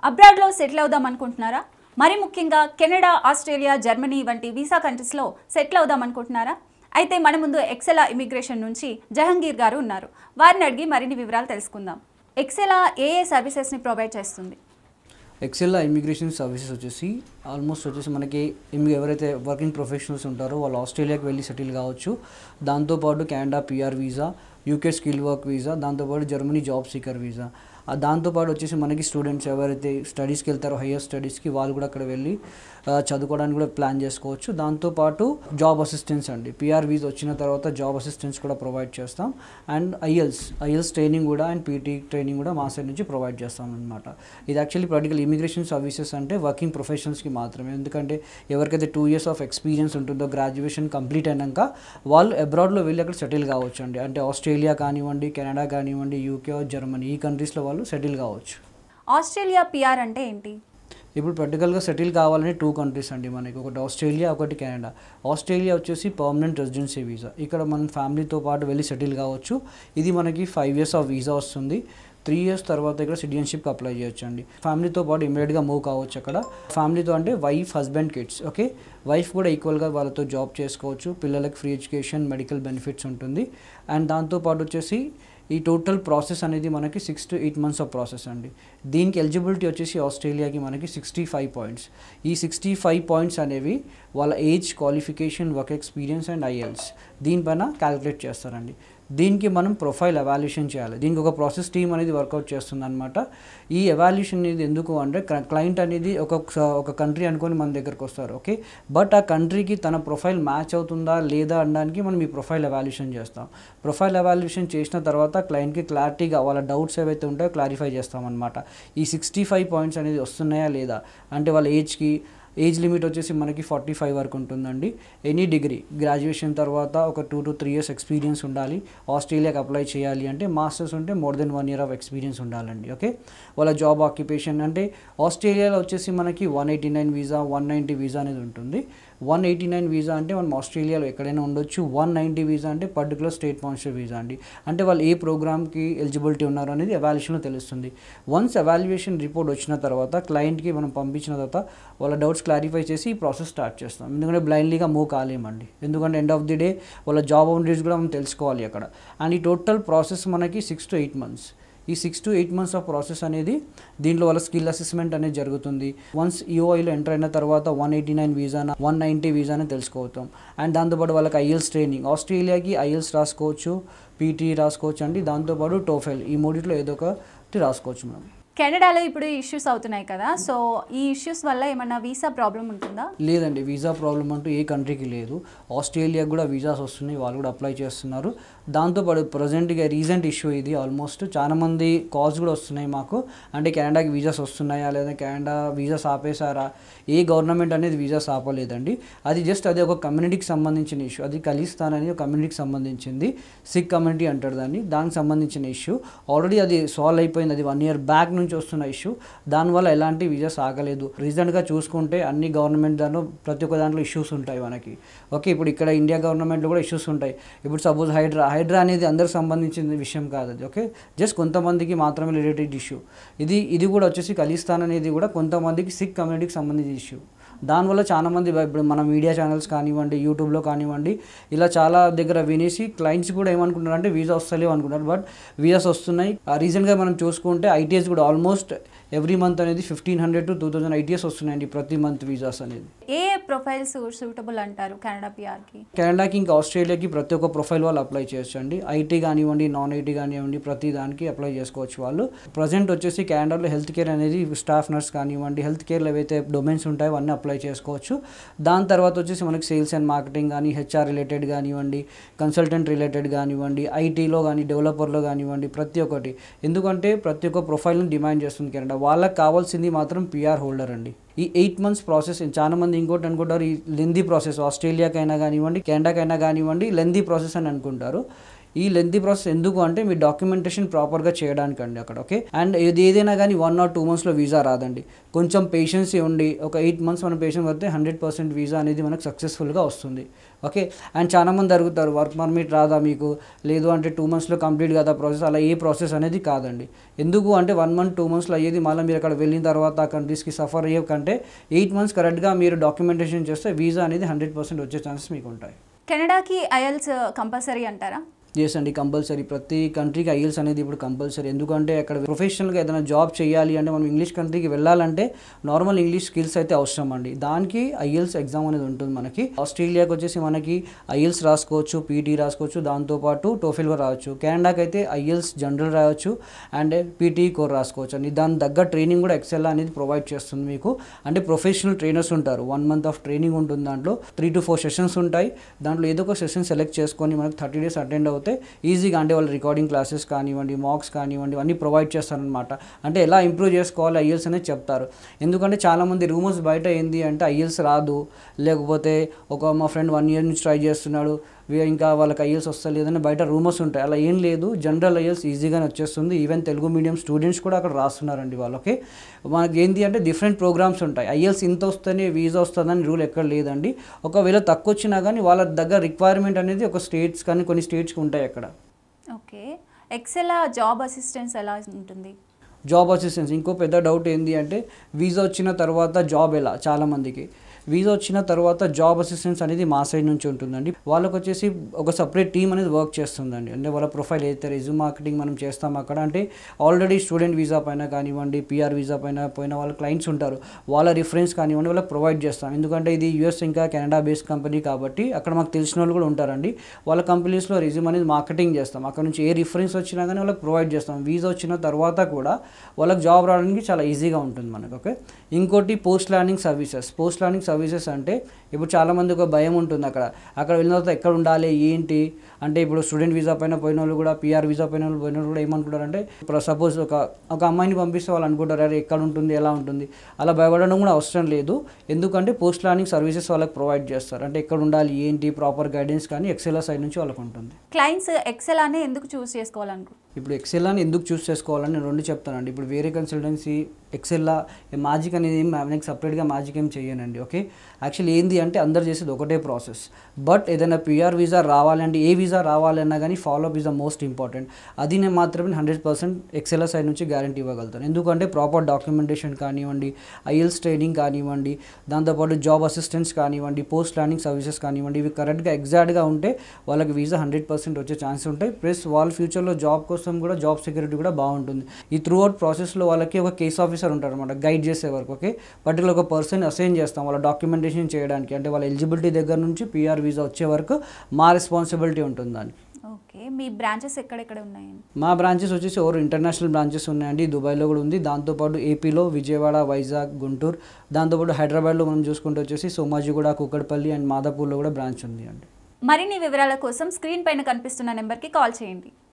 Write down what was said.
అబ్రాడ్లో settle అవుదాం అనుకుంటున్నారా? మరి ముఖ్యంగా కెనడా, ఆస్ట్రేలియా, జర్మనీ వంటి వీసా కంట్రీస్లో సెటిల్ అవుదాం అనుకుంటున్నారా? అయితే మన ముందు ఎక్సెలా ఇమిగ్రేషన్ నుంచి జహంగీర్ గారు ఉన్నారు. వారిని అడిగి మరిన్ని వివరాలు తెలుసుకుందాం. ఎక్సెలా ఏ సర్వీసెస్ని ప్రొవైడ్ చేస్తుంది? ఎక్సెలా ఇమిగ్రేషన్ సర్వీసెస్ వచ్చేసి ఆల్మోస్ట్ వచ్చేసి మనకి ఎవరైతే వర్కింగ్ ప్రొఫెషనల్స్ ఉంటారో వాళ్ళు ఆస్ట్రేలియాకి వెళ్ళి సెటిల్ కావచ్చు. దాంతోపాటు Canada PR visa, UK skill work visa, దాంతోపాటు జర్మనీ జాబ్ సీకర్ వీసా, దాంతోపాటు వచ్చేసి మనకి స్టూడెంట్స్ ఎవరైతే స్టడీస్కి వెళ్తారో హయ్యర్ స్టడీస్కి వాళ్ళు కూడా అక్కడ వెళ్ళి చదువుకోవడానికి కూడా ప్లాన్ చేసుకోవచ్చు. దాంతోపాటు జాబ్ అసిస్టెన్స్ అండి, పిఆర్ వీసా వచ్చిన తర్వాత జాబ్ అసిస్టెన్స్ కూడా ప్రొవైడ్ చేస్తాం. అండ్ ఐఎల్స్ ట్రైనింగ్ కూడా అండ్ పీటీ ట్రైనింగ్ కూడా మా సైడ్ నుంచి ప్రొవైడ్ చేస్తాం అనమాట. ఇది యాక్చువల్లీ ప్రాక్టికల్ ఇమిగ్రేషన్ సర్వీసెస్ అంటే వర్కింగ్ ప్రొఫెషనల్స్కి మాత్రమే. ఎందుకంటే ఎవరికైతే 2 years ఆఫ్ ఎక్స్పీరియన్స్ ఉంటుందో గ్రాడ్యుయేషన్ కంప్లీట్ అయినాక వాళ్ళు అబ్రాడ్లో వెళ్ళి అక్కడ సెటిల్ కావచ్చు అండి. అంటే ఆస్ట్రేలియా కానివ్వండి, కెనడా కానివ్వండి, యూకే, జర్మనీ ఈ కంట్రీస్లో వాళ్ళు సెటిల్ కావచ్చు. ఆస్ట్రేలియా పిఆర్ అంటే ఏంటి? ఇప్పుడు ప్రాక్టికల్గా సెటిల్ కావాలని 2 countries అండి మనకి, ఒకటి ఆస్ట్రేలియా, ఒకటి కెనడా. ఆస్ట్రేలియా వచ్చేసి పర్మనెంట్ రెసిడెన్సీ వీసా, ఇక్కడ మనం ఫ్యామిలీతో పాటు వెళ్ళి సెటిల్ కావచ్చు. ఇది మనకి 5 years ఆఫ్ వీసా వస్తుంది. 3 years తర్వాత ఇక్కడ సిటిజన్షిప్కి అప్లై చేయొచ్చు అండి. ఫ్యామిలీతో పాటు ఇమీడియట్గా మూవ్ కావచ్చు అక్కడ. ఫ్యామిలీతో అంటే wife, husband, kids. Okay, wife కూడా ఈక్వల్గా వాళ్ళతో జాబ్ చేసుకోవచ్చు. పిల్లలకి ఫ్రీ ఎడ్యుకేషన్, మెడికల్ బెనిఫిట్స్ ఉంటుంది. అండ్ దాంతోపాటు వచ్చేసి ఈ టోటల్ ప్రాసెస్ అనేది మనకి 6 to 8 months ఆఫ్ ప్రాసెస్ అండి. దీనికి ఎలిజిబిలిటీ వచ్చేసి ఆస్ట్రేలియాకి మనకి 65 points. ఈ 65 points అనేవి వాళ్ళ age, qualification, work experience and IELTS దీనిపైన క్యాలిక్యులేట్ చేస్తారండి. దీనికి మనం ప్రొఫైల్ ఎవాల్యుయేషన్ చేయాలి. దీనికి ఒక ప్రాసెస్ టీమ్ అనేది వర్కౌట్ చేస్తుంది అనమాట. ఈ ఎవాల్యుయేషన్ అనేది ఎందుకు అంటే క్లయింట్ అనేది ఒక కంట్రీ అనుకొని మన దగ్గరకు వస్తారు. ఓకే, బట్ ఆ కంట్రీకి తన ప్రొఫైల్ మ్యాచ్ అవుతుందా లేదా అనడానికి మనం ఈ ప్రొఫైల్ ఎవాల్యుయేషన్ చేస్తాం. ప్రొఫైల్ ఎవాల్యుయేషన్ చేసిన తర్వాత క్లయింట్కి క్లారిటీగా వాళ్ళ డౌట్స్ ఏవైతే ఉంటాయో క్లారిఫై చేస్తామన్నమాట. ఈ 65 points అనేది వస్తున్నాయా లేదా అంటే వాళ్ళ ఏజ్ లిమిట్ వచ్చేసి మనకి 45 వరకు ఉంటుందండి. ఎనీ డిగ్రీ గ్రాడ్యుయేషన్ తర్వాత ఒక 2 to 3 years ఎక్స్పీరియన్స్ ఉండాలి. ఆస్ట్రేలియాకి అప్లై చేయాలి అంటే మాస్టర్స్ ఉంటే more than 1 year of experience ఉండాలండి. ఓకే, వాళ్ళ జాబ్ ఆక్యుపేషన్ అంటే ఆస్ట్రేలియాలో వచ్చేసి మనకి 189 వీసా, 190 వీసా అనేది ఉంటుంది. 189 వీసా అంటే మనం ఆస్ట్రేలియాలో ఎక్కడైనా ఉండొచ్చు. 190 వీసా అంటే పర్టికులర్ స్టేట్ స్పాన్సర్ వీసా అండి. అంటే వాళ్ళు ఏ ప్రోగ్రామ్కి ఎలిజిబిలిటీ ఉన్నారు అనేది ఎవాల్యుయేషన్లో తెలుస్తుంది. వన్స్ ఎవాల్యుయేషన్ రిపోర్ట్ వచ్చిన తర్వాత క్లయింట్కి మనం పంపించిన తర్వాత వాళ్ళ డౌట్స్ క్లారిఫై చేసి ఈ ప్రాసెస్ స్టార్ట్ చేస్తాం. ఎందుకంటే బ్లైండ్లీగా మూవ్ కాలేమండి. ఎందుకంటే ఎండ్ ఆఫ్ ది డే వాళ్ళ జాబ్ బౌండరీస్ కూడా మనం తెలుసుకోవాలి అక్కడ. అండ్ ఈ టోటల్ ప్రాసెస్ మనకి 6 to 8 months. ఈ 6 to 8 months ఆఫ్ ప్రాసెస్ అనేది దీంట్లో వాళ్ళ స్కిల్ అసెస్మెంట్ అనేది జరుగుతుంది. వన్స్ ఈఓఐలో ఎంటర్ అయిన తర్వాత 189 వీసానా 190 వీసానే తెలుసుకోవతాం. అండ్ దాంతోపాటు వాళ్ళకి ఐఎల్స్ ట్రైనింగ్, ఆస్ట్రేలియాకి ఐఎల్స్ రాసుకోవచ్చు, పీటీ రాసుకోవచ్చు అండి. దాంతోపాటు టోఫెల్, ఈ మూడిట్లో ఏదో ఒకటి రాసుకోవచ్చు మనం. కెనడాలో ఇప్పుడు ఇష్యూస్ అవుతున్నాయి కదా, సో ఈ ఇష్యూస్ వల్ల ఏమన్నా వీసా ప్రాబ్లం ఉంటుందా? లేదండి, వీసా ప్రాబ్లం అంటూ ఏ కంట్రీకి లేదు. ఆస్ట్రేలియాకి కూడా వీసాస్ వస్తున్నాయి, వాళ్ళు కూడా అప్లై చేస్తున్నారు. దాంతోపాటు ప్రజెంట్గా రీసెంట్ ఇష్యూ ఇది. ఆల్మోస్ట్ చాలా మంది కాల్స్ కూడా వస్తున్నాయి మాకు, అంటే కెనడాకి వీసాస్ వస్తున్నాయా లేదా కెనడా వీసాస్ ఆపేశారా. ఏ గవర్నమెంట్ అనేది వీసాస్ ఆపలేదండి. అది జస్ట్ అది ఒక కమ్యూనిటీకి సంబంధించిన ఇష్యూ. అది ఖలిస్తాన్ అనేది ఒక కమ్యూనిటీకి సంబంధించింది, సిక్ కమ్యూనిటీ అంటారు దాన్ని. దానికి సంబంధించిన ఇష్యూ ఆల్రెడీ అది సాల్వ్ అయిపోయింది. అది 1 year బ్యాక్ నుంచి వస్తున్న ఇష్యూ. దానివల్ల ఎలాంటి వీసాస్ ఆగలేదు. రీసెంట్గా చూసుకుంటే అన్ని గవర్నమెంట్ దాంట్లో ప్రతి ఒక్క దాంట్లో ఇష్యూస్ ఉంటాయి మనకి. ఓకే, ఇప్పుడు ఇక్కడ ఇండియా గవర్నమెంట్లో కూడా ఇష్యూస్ ఉంటాయి. ఇప్పుడు సపోజ్ హైడ్రా అనేది అందరికి సంబంధించిన విషయం కాదు అది. ఓకే, జస్ట్ కొంతమందికి మాత్రమే రిలేటెడ్ ఇష్యూ. ఇది కూడా వచ్చేసి ఖలిస్తాన్ అనేది కూడా కొంతమందికి సిక్ కమ్యూనిటీకి సంబంధించిన ఇష్యూ. దానివల్ల చాలామంది ఇప్పుడు మన మీడియా ఛానల్స్ కానివ్వండి, యూట్యూబ్లో కానివ్వండి, ఇలా చాలా దగ్గర వినేసి క్లయింట్స్ కూడా ఏమనుకుంటున్నారు అంటే వీసా వస్తలేవు అనుకుంటారు. బట్ వీసాస్ వస్తున్నాయి. రీసెంట్గా మనం చూసుకుంటే ఐటీఎస్ కూడా ఆల్మోస్ట్ ఎవ్రీ మంత్ అనేది 1500 to 2000 ఐటీఎస్ వస్తున్నాయండి ప్రతి మంత్ వీసాస్ అనేది. ఏ ప్రొఫైల్స్ సూటబుల్ అంటారు కెనడా పిఆర్కి? కెనడాకి ఇంకా ఆస్ట్రేలియాకి ప్రతి ఒక్క ప్రొఫైల్ వాళ్ళు అప్లై చేయొచ్చు అండి. ఐటీ కానివ్వండి, నాన్ ఐటీ కానివ్వండి, ప్రతి దానికి అప్లై చేసుకోవచ్చు వాళ్ళు. ప్రజెంట్ వచ్చేసి కెనడాలో హెల్త్ కేర్ అనేది స్టాఫ్ నర్స్ కానివ్వండి, హెల్త్ కేర్లో ఏవైతే డొమైన్స్ ఉంటాయో అన్నీ అప్లై చేసుకోవచ్చు. దాని తర్వాత వచ్చేసి మనకి సేల్స్ అండ్ మార్కెటింగ్ కానీ, హెచ్ఆర్ రిలేటెడ్ కానివ్వండి, కన్సల్టెంట్ రిలేటెడ్ కానివ్వండి, ఐటీలో కానీ, డెవలపర్లో కానివ్వండి, ప్రతి ఒక్కటి. ఎందుకంటే ప్రతి ఒక్క ప్రొఫైల్ని డిమాండ్ చేస్తుంది కెనడా. వాళ్ళకి కావాల్సింది మాత్రం పిఆర్ హోల్డర్ అండి. ఈ 8 months ప్రాసెస్ చాలా మంది ఇంకోటి అనుకుంటారు, ఈ లెందీ ప్రాసెస్ ఆస్ట్రేలియాకైనా కానివ్వండి, కెనడాకైనా కానివ్వండి లెందీ ప్రాసెస్ అని అనుకుంటారు. ఈ లెంతీ ప్రాసెస్ ఎందుకు అంటే మీ డాక్యుమెంటేషన్ ప్రాపర్గా చేయడానికి అండి అక్కడ. ఓకే, అండ్ ఇది ఏదైనా కానీ 1 or 2 monthsలో వీసా రాదండి. కొంచెం పేషెన్సీ ఉండి ఒక 8 months మన పేషెన్స్ పడితే 100% వీసా అనేది మనకు సక్సెస్ఫుల్గా వస్తుంది. ఓకే, అండ్ చాలామంది అడుగుతారు వర్క్ పర్మిట్ రాదా మీకు, లేదు అంటే 2 monthsలో కంప్లీట్ కదా ప్రాసెస్. అలా ఏ ప్రాసెస్ అనేది కాదండి. ఎందుకు అంటే 1 month 2 monthsలో అయ్యేది మళ్ళీ మీరు అక్కడ వెళ్ళిన తర్వాత ఆ కంట్రీస్కి సఫర్ అయ్యే కంటే 8 months కరెక్ట్గా మీరు డాక్యుమెంటేషన్ చేస్తే వీసా అనేది 100% వచ్చే ఛాన్సెస్ మీకు ఉంటాయి. కెనడాకి ఐఎల్స్ కంపల్సరీ అంటారా? ఎస్ అండి, కంపల్సరీ. ప్రతి కంట్రీకి ఐఎల్స్ అనేది ఇప్పుడు కంపల్సరీ. ఎందుకంటే అక్కడ ప్రొఫెషనల్గా ఏదైనా జాబ్ చేయాలి అంటే మనం ఇంగ్లీష్ కంట్రీకి వెళ్ళాలంటే నార్మల్ ఇంగ్లీష్ స్కిల్స్ అయితే అవసరం అండి. దానికి ఐఎల్స్ ఎగ్జామ్ అనేది ఉంటుంది మనకి. ఆస్ట్రేలియాకి వచ్చేసి మనకి ఐఎల్స్ రాసుకోవచ్చు, పీటీ రాసుకోవచ్చు, దాంతోపాటు టోఫెల్ కూడా రావచ్చు. కెనడాకి అయితే ఐఎల్స్ జనరల్ రాయొచ్చు అండ్ పీటీ కోర్ రాసుకోవచ్చు అండి. దాని దగ్గర ట్రైనింగ్ కూడా ఎక్సెల్ అనేది ప్రొవైడ్ చేస్తుంది మీకు. అంటే ప్రొఫెషనల్ ట్రైనర్స్ ఉంటారు, 1 month ఆఫ్ ట్రైనింగ్ ఉంటుంది. దాంట్లో 3 to 4 సెషన్స్ ఉంటాయి. దాంట్లో ఏదో ఒక సెషన్ సెలెక్ట్ చేసుకొని మనకి 30 days అటెండ్ అవుతే ఈజీగా అంటే వాళ్ళు రికార్డింగ్ క్లాసెస్ కానివ్వండి, మాక్స్ కానివ్వండి, అన్నీ ప్రొవైడ్ చేస్తారనమాట. అంటే ఎలా ఇంప్రూవ్ చేసుకోవాలి ఐఎల్స్ అనేది చెప్తారు. ఎందుకంటే చాలామంది రూమర్స్ బయట ఏంది అంటే ఐఎల్స్ రాదు, లేకపోతే మా ఫ్రెండ్ 1 year నుంచి ట్రై చేస్తున్నాడు ఇంకా వాళ్ళకి ఐఎల్స్ వస్తలేదని బయట రూమర్స్ ఉంటాయి. అలా ఏం లేదు, జనరల్ ఐఎల్స్ ఈజీగానే వచ్చేస్తుంది. ఈవెన్ తెలుగు మీడియం స్టూడెంట్స్ కూడా అక్కడ రాస్తున్నారండి వాళ్ళకి. మనకి ఏంటి అంటే డిఫరెంట్ ప్రోగ్రామ్స్ ఉంటాయి. ఐఎల్స్ ఇంత వస్తేనే వీసా వస్తుందని రూల్ ఎక్కడ లేదండి. ఒకవేళ తక్కువ వచ్చినా కానీ వాళ్ళ దగ్గర రిక్వైర్మెంట్ అనేది ఒక స్టేట్స్ కానీ కొన్ని స్టేట్స్కి ఉంటాయి అక్కడ. ఓకే, ఎక్సెల్ జాబ్ అసిస్టెన్స్ ఎలా ఉంటుంది? జాబ్ అసిస్టెన్స్ ఇంకో పెద్ద డౌట్ ఏంటి అంటే వీసా వచ్చిన తర్వాత జాబ్ ఎలా, చాలామందికి వీసా వచ్చిన తర్వాత జాబ్ అసిస్టెన్స్ అనేది మా సైడ్ నుంచి ఉంటుందండి. వాళ్ళకి వచ్చేసి ఒక సపరేట్ టీమ్ అనేది వర్క్ చేస్తుందండి. అంటే వాళ్ళ ప్రొఫైల్ అయితే రెజ్యూమ్ మార్కెటింగ్ మనం చేస్తాం అక్కడ. అంటే ఆల్రెడీ స్టూడెంట్ వీసా పైన కానివ్వండి, పిఆర్ వీసా పైన వాళ్ళ క్లయింట్స్ ఉంటారు, వాళ్ళ రిఫరెన్స్ కానివ్వండి వాళ్ళకి ప్రొవైడ్ చేస్తాం. ఎందుకంటే ఇది యూఎస్ ఇంకా కెనడా బేస్డ్ కంపెనీ కాబట్టి అక్కడ మాకు తెలిసిన వాళ్ళు కూడా ఉంటారండి. వాళ్ళ కంపెనీస్లో రెజ్యూమ్ అనేది మార్కెటింగ్ చేస్తాం. అక్కడ నుంచి ఏ రిఫరెన్స్ వచ్చినా కానీ వాళ్ళకి ప్రొవైడ్ చేస్తాం. వీసా వచ్చిన తర్వాత కూడా వాళ్ళకి జాబ్ రావడానికి చాలా ఈజీగా ఉంటుంది మనకు. ఓకే, ఇంకోటి post landing services. Post landing services అంటే ఇప్పుడు చాలామంది ఒక భయం ఉంటుంది అక్కడ వెళ్ళిన తర్వాత ఎక్కడ ఉండాలి ఏంటి అంటే ఇప్పుడు స్టూడెంట్ వీసా పైన పోయిన వాళ్ళు కూడా, పిఆర్ వీసా పైన పోయిన వాళ్ళు కూడా ఏమనుకుంటారంటే ఇప్పుడు సపోజ్ ఒక అమ్మాయిని పంపిస్తే వాళ్ళు అనుకుంటారు అరే ఎక్కడ ఉంటుంది ఎలా ఉంటుంది. అలా భయపడడం కూడా అవసరం లేదు. ఎందుకంటే పోస్ట్ ప్లానింగ్ సర్వీసెస్ వాళ్ళకి ప్రొవైడ్ చేస్తారు. అంటే ఎక్కడ ఉండాలి ఏంటి ప్రాపర్ గైడెన్స్ కానీ ఎక్సెల్ సైడ్ నుంచి వాళ్ళకి ఉంటుంది. క్లయింట్స్ ఎక్సెల్ అని ఎందుకు చూస్ చేసుకోవాలనుకుంటున్నారు? ఇప్పుడు ఎక్సెల్ అని ఎందుకు చూస్ చేసుకోవాలని నేను 2 చెప్తానండి. ఇప్పుడు వేరే కన్సల్టెన్సీ ఎక్సెల్లా మ్యాజిక్ అనేది మనకి సపరేట్గా మ్యాజిక్ ఏం చేయనండి. ఓకే, యాక్చువల్లీ ఏంది అంటే అందరు చేసేది ఒకటే ప్రాసెస్. బట్ ఏదైనా పిఆర్ వీసా రావాలంటే ఏ వీసా రావాలన్నా కానీ follow up is the most important. అది నేను మాత్రమే 100% ఎక్సెల్ సైడ్ నుంచి గ్యారంటీ ఇవ్వగలుగుతాను. ఎందుకంటే ప్రాపర్ డాక్యుమెంటేషన్ కానివ్వండి, ఐఎల్స్ ట్రైనింగ్ కానివ్వండి, దాంతోపాటు జాబ్ అసిస్టెన్స్ కానివ్వండి, పోస్ట్ ప్లానింగ్ సర్వీసెస్ కానివ్వండి, ఇవి కరెక్ట్గా ఎగ్జాక్ట్గా ఉంటే వాళ్ళకి వీసా 100% వచ్చే ఛాన్స్ ఉంటాయి. ప్లస్ వాళ్ళ ఫ్యూచర్లో జాబ్ కోసం కూడా జాబ్ సెక్యూరిటీ కూడా బాగుంటుంది. ఈ త్రూ అవుట్ ప్రాసెస్లో వాళ్ళకి ఒక కేస్ ఆఫీసర్ ఉంటారు అనమాట గైడ్ చేసే వరకు. ఓకే, పర్టికులర్ ఒక పర్సన్ అసైన్ చేస్తాం వాళ్ళ డాక్యుమెంటేషన్ చేయడానికి. అంటే వాళ్ళ ఎలిజిబిలిటీ దగ్గర నుంచి పిఆర్ వీసా వచ్చే వరకు మా రెస్పాన్సిబిలిటీ ఉంటుంది దానికి. ఓకే, మీ బ్రాంచెస్ ఎక్కడెక్కడ ఉన్నాయండి? మా బ్రాంచెస్ వచ్చేసి ఇంటర్నేషనల్ బ్రాంచెస్ ఉన్నాయండి. దుబాయ్లో కూడా ఉంది, దాంతోపాటు ఏపీలో విజయవాడ, వైజాగ్, గుంటూరు, దాంతోపాటు హైదరాబాద్లో మనం చూసుకుంటూ వచ్చేసి సోమాజిగూడ, కూకట్పల్లి అండ్ మాదాపూర్లో కూడా బ్రాంచ్ ఉంది అండి. మరిన్ని వివరాల కోసం స్క్రీన్ పైన కనిపిస్తున్న నెంబర్కి కాల్ చేయండి.